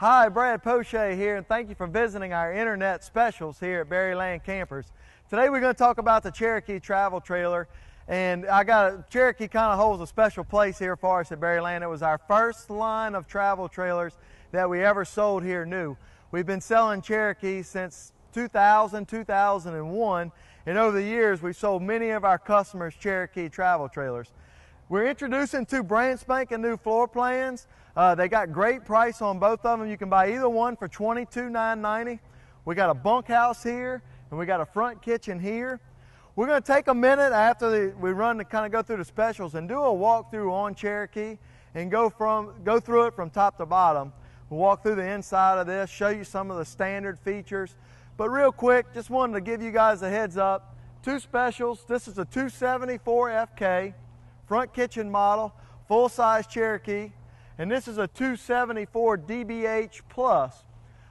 Hi, Brad Poche here, and thank you for visiting our internet specials here at Berryland Campers. Today we're going to talk about the Cherokee travel trailer, and Cherokee kind of holds a special place here for us at Berryland. It was our first line of travel trailers that we ever sold here new. We've been selling Cherokee since 2000, 2001, and over the years we've sold many of our customers Cherokee travel trailers. We're introducing two brand spanking new floor plans. They got great price on both of them. You can buy either one for $22,990. We got a bunkhouse here, and we got a front kitchen here. We're going to take a minute after we run to kind of go through the specials and do a walkthrough on Cherokee and go through it from top to bottom. We'll walk through the inside of this, show you some of the standard features. But real quick, just wanted to give you guys a heads up. Two specials. This is a 274 FK front kitchen model, full-size Cherokee, and this is a 274 DBH Plus.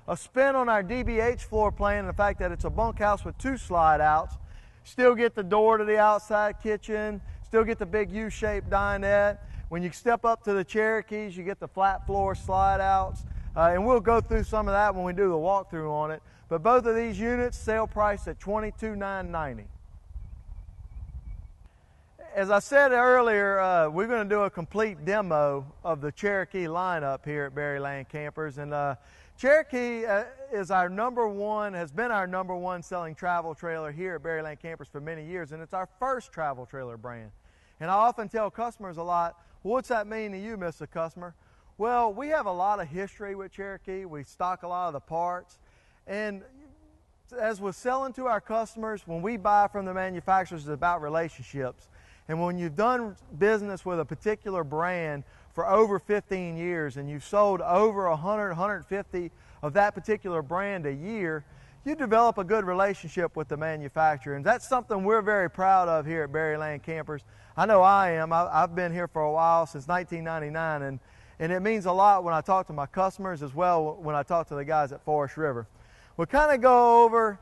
A spin on our DBH floor plan, the fact that it's a bunkhouse with two slide outs. Still get the door to the outside kitchen, still get the big U-shaped dinette. When you step up to the Cherokees, you get the flat floor slide outs, and we'll go through some of that when we do the walkthrough on it. But both of these units sale price at $22,990. As I said earlier, we're going to do a complete demo of the Cherokee lineup here at Berryland Campers. And Cherokee is has been our number one selling travel trailer here at Berryland Campers for many years, and it's our first travel trailer brand. And I often tell customers a lot, well, what's that mean to you, Mr. Customer? Well, we have a lot of history with Cherokee. We stock a lot of the parts. And as we're selling to our customers, when we buy from the manufacturers, it's about relationships. And when you've done business with a particular brand for over 15 years and you've sold over 100, 150 of that particular brand a year, you develop a good relationship with the manufacturer. And that's something we're very proud of here at Berryland Campers. I know I am. I've been here for a while, since 1999, and it means a lot when I talk to my customers as well when I talk to the guys at Forest River. We'll kind of go over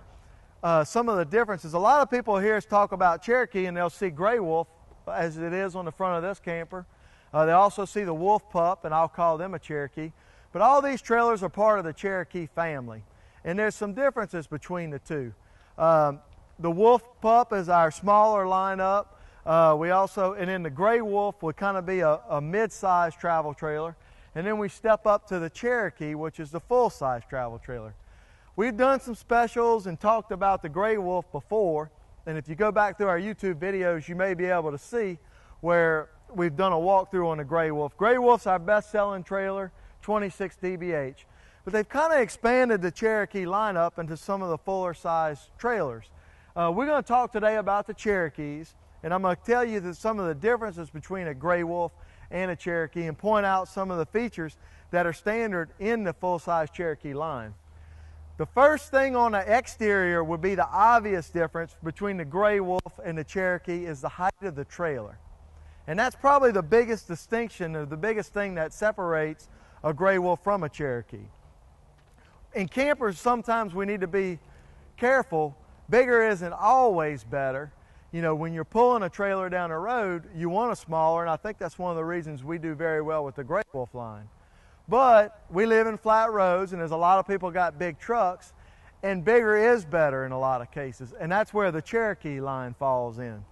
some of the differences. A lot of people here talk about Cherokee and they'll see Gray Wolf as it is on the front of this camper. They also see the Wolf Pup, and I'll call them a Cherokee. But all these trailers are part of the Cherokee family, and there's some differences between the two. The Wolf Pup is our smaller lineup. And then the Gray Wolf would kind of be a mid-size travel trailer, and then we step up to the Cherokee, which is the full-size travel trailer. We've done some specials and talked about the Gray Wolf before, and if you go back through our YouTube videos, you may be able to see where we've done a walkthrough on the Gray Wolf. Gray Wolf's our best-selling trailer, 26 DBH. But they've kind of expanded the Cherokee lineup into some of the fuller-size trailers. We're going to talk today about the Cherokees, and I'm going to tell you some of the differences between a Gray Wolf and a Cherokee and point out some of the features that are standard in the full-size Cherokee line. The first thing on the exterior would be the obvious difference between the Gray Wolf and the Cherokee is the height of the trailer. And that's probably the biggest distinction, or the biggest thing that separates a Gray Wolf from a Cherokee. In campers, sometimes we need to be careful. Bigger isn't always better. You know, when you're pulling a trailer down the road, you want a smaller, and I think that's one of the reasons we do very well with the Gray Wolf line. But we live in flat roads, and there's a lot of people got big trucks, and bigger is better in a lot of cases, and that's where the Cherokee line falls in.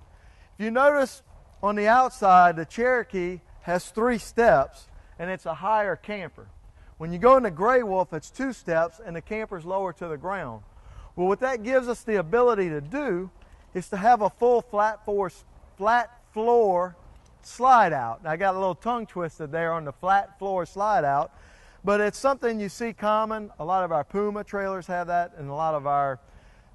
If you notice on the outside, the Cherokee has 3 steps, and it's a higher camper. When you go in the Gray Wolf, it's 2 steps, and the camper's lower to the ground. Well, what that gives us the ability to do is to have a full flat floor slide out. Now, I got a little tongue twisted there on the flat floor slide out, but it's something you see common. A lot of our Puma trailers have that, and a lot of our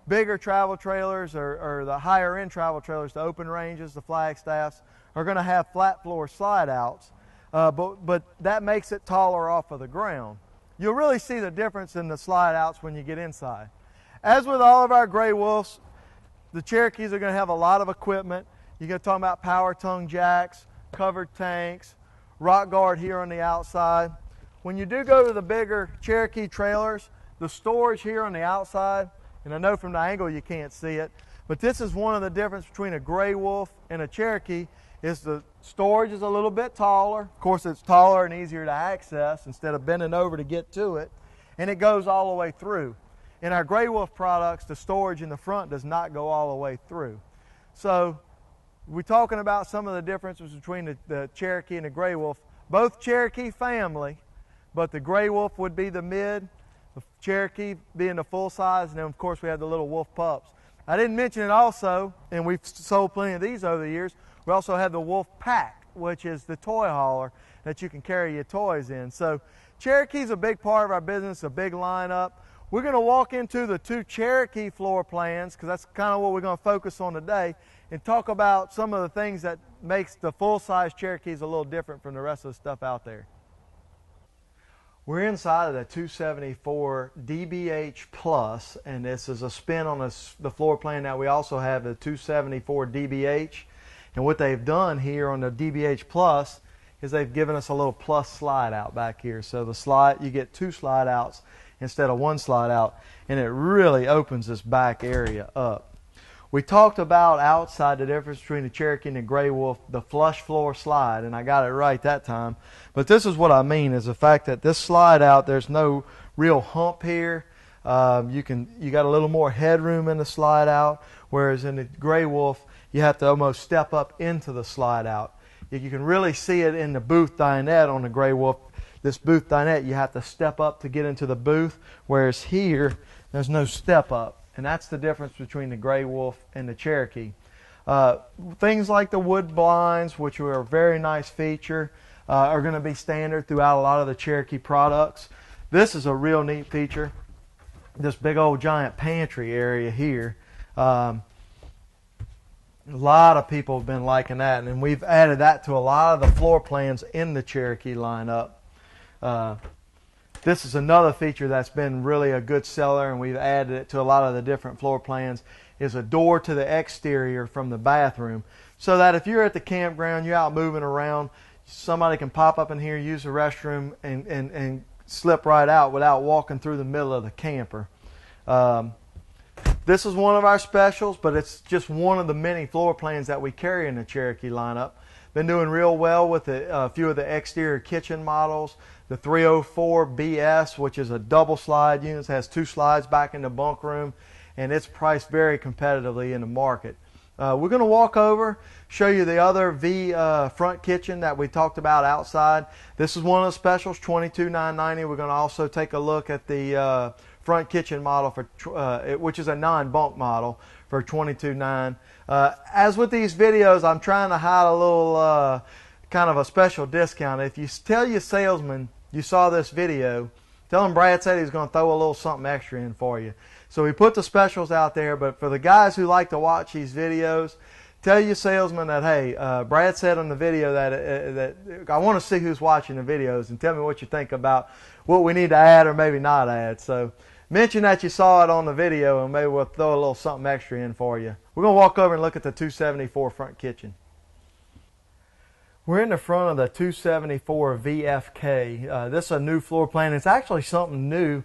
bigger travel trailers or the higher end travel trailers, the open ranges, the Flagstaffs, are going to have flat floor slide outs, but that makes it taller off of the ground. You'll really see the difference in the slide outs when you get inside. As with all of our Gray Wolves, the Cherokees are going to have a lot of equipment. You're going to talk about power tongue jacks, covered tanks, rock guard here on the outside. When you do go to the bigger Cherokee trailers, the storage here on the outside, and I know from the angle you can't see it, But this is one of the differences between a gray wolf and a Cherokee, is the storage is a little bit taller. Of course, it's taller and easier to access instead of bending over to get to it. And it goes all the way through. In our gray wolf products, the storage in the front does not go all the way through. So we're talking about some of the differences between the Cherokee and the gray wolf. Both Cherokee family, but the gray wolf would be the mid, the Cherokee being the full size, and then of course we have the little wolf pups. I didn't mention it also, and we've sold plenty of these over the years, we also have the wolf pack, which is the toy hauler that you can carry your toys in. So Cherokee's a big part of our business, a big lineup. We're going to walk into the two Cherokee floor plans, because that's kind of what we're going to focus on today, and talk about some of the things that makes the full-size Cherokees a little different from the rest of the stuff out there. We're inside of the 274 DBH Plus, and this is a spin on the floor plan. Now we also have the 274 DBH, and what they've done here on the DBH Plus is they've given us a little plus slide out back here. So the slide, you get two slide outs instead of one slide out, and it really opens this back area up. We talked about outside the difference between the Cherokee and the gray wolf, the flush floor slide, and I got it right that time. But this is what I mean, is the fact that this slide out, there's no real hump here. You got a little more headroom in the slide out, whereas in the gray wolf, you have to almost step up into the slide out. You can really see it in the booth dinette on the gray wolf. This booth dinette, you have to step up to get into the booth, whereas here, there's no step up. And that's the difference between the gray wolf and the Cherokee. Things like the wood blinds, which are a very nice feature, are going to be standard throughout a lot of the Cherokee products. This is a real neat feature, this big old giant pantry area here. A lot of people have been liking that, and we've added that to a lot of the floor plans in the Cherokee lineup. This is another feature that's been really a good seller, and we've added it to a lot of the different floor plans, is a door to the exterior from the bathroom, so that if you're at the campground, you're out moving around, somebody can pop up in here, use the restroom, and slip right out without walking through the middle of the camper. This is one of our specials, but it's just one of the many floor plans that we carry in the Cherokee lineup. Been doing real well with a few of the exterior kitchen models. The 304 BS, which is a double slide unit, has two slides back in the bunk room, and it's priced very competitively in the market. We're going to walk over, show you the other V front kitchen that we talked about outside. This is one of the specials, $22,990. We're going to also take a look at the front kitchen model, for which is a non-bunk model, for $22,990. As with these videos, I'm trying to hide a little kind of a special discount. If you tell your salesman you saw this video, tell him Brad said he's going to throw a little something extra in for you. So we put the specials out there, but for the guys who like to watch these videos, tell your salesman that, hey, Brad said on the video that I want to see who's watching the videos, and tell me what you think about what we need to add or maybe not add. So mention that you saw it on the video, and maybe we'll throw a little something extra in for you. We're going to walk over and look at the 274 front kitchen. We're in the front of the 274 VFK. This is a new floor plan. It's actually something new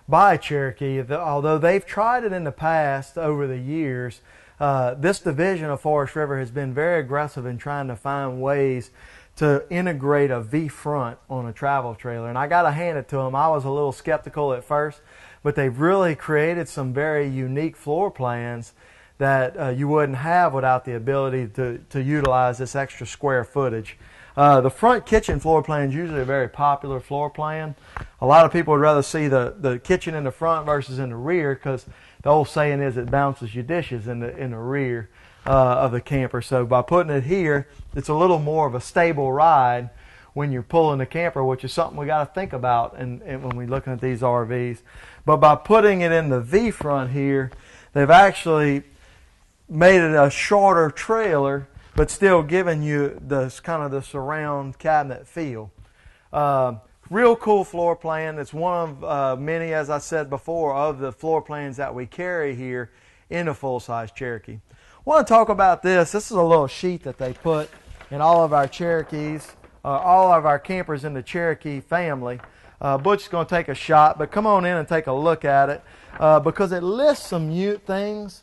by Cherokee. Although they've tried it in the past over the years, this division of Forest River has been very aggressive in trying to find ways to integrate a V-front on a travel trailer. And I got to hand it to them. I was a little skeptical at first, but they've really created some very unique floor plans that you wouldn't have without the ability to utilize this extra square footage. The front kitchen floor plan is usually a very popular floor plan. A lot of people would rather see the kitchen in the front versus in the rear, because the old saying is it bounces your dishes in the rear of the camper. So by putting it here, it's a little more of a stable ride when you're pulling the camper, which is something we got to think about and when we're looking at these RVs. But by putting it in the V front here, they've actually made it a shorter trailer, but still giving you this kind of the surround cabinet feel. Real cool floor plan. It's one of many, as I said before, of the floor plans that we carry here in a full-size Cherokee. I want to talk about this. This is a little sheet that they put in all of our Cherokees, all of our campers in the Cherokee family. Butch is going to take a shot, but come on in and take a look at it, because it lists some things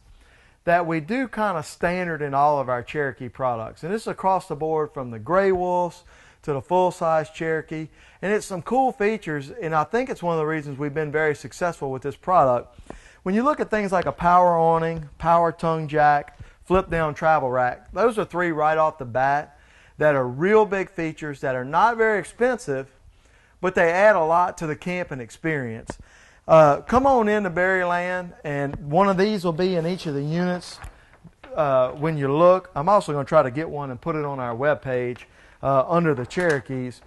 that we do kind of standard in all of our Cherokee products. And this is across the board from the gray wolves to the full-size Cherokee. And it's some cool features, and I think it's one of the reasons we've been very successful with this product. When you look at things like a power awning, power tongue jack, flip-down travel rack, those are three right off the bat that are real big features that are not very expensive, but they add a lot to the camping experience. Come on into Berryland, and one of these will be in each of the units when you look. I'm also going to try to get one and put it on our webpage under the Cherokees.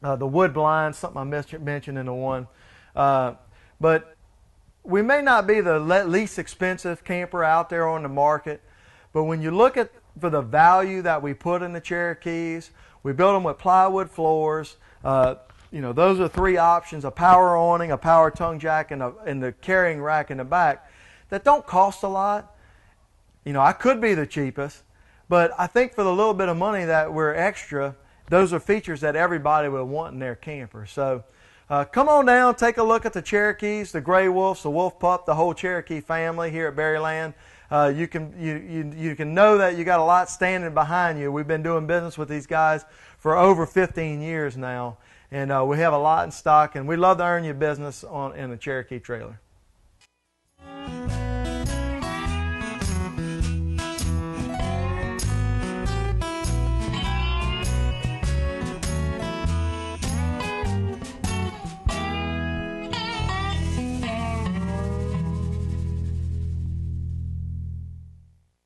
The wood blinds, something I mentioned in the one. But we may not be the least expensive camper out there on the market, but when you look at for the value that we put in the Cherokees, we build them with plywood floors. You know, those are three options: a power awning, a power tongue jack, and the carrying rack in the back that don't cost a lot. You know, I could be the cheapest, but I think for the little bit of money that we're extra, those are features that everybody will want in their camper. So come on down, take a look at the Cherokees, the gray wolves, the wolf pup, the whole Cherokee family here at Berryland. You can know that you got a lot standing behind you. We've been doing business with these guys for over 15 years now, and we have a lot in stock, and we love to earn your business in a Cherokee trailer.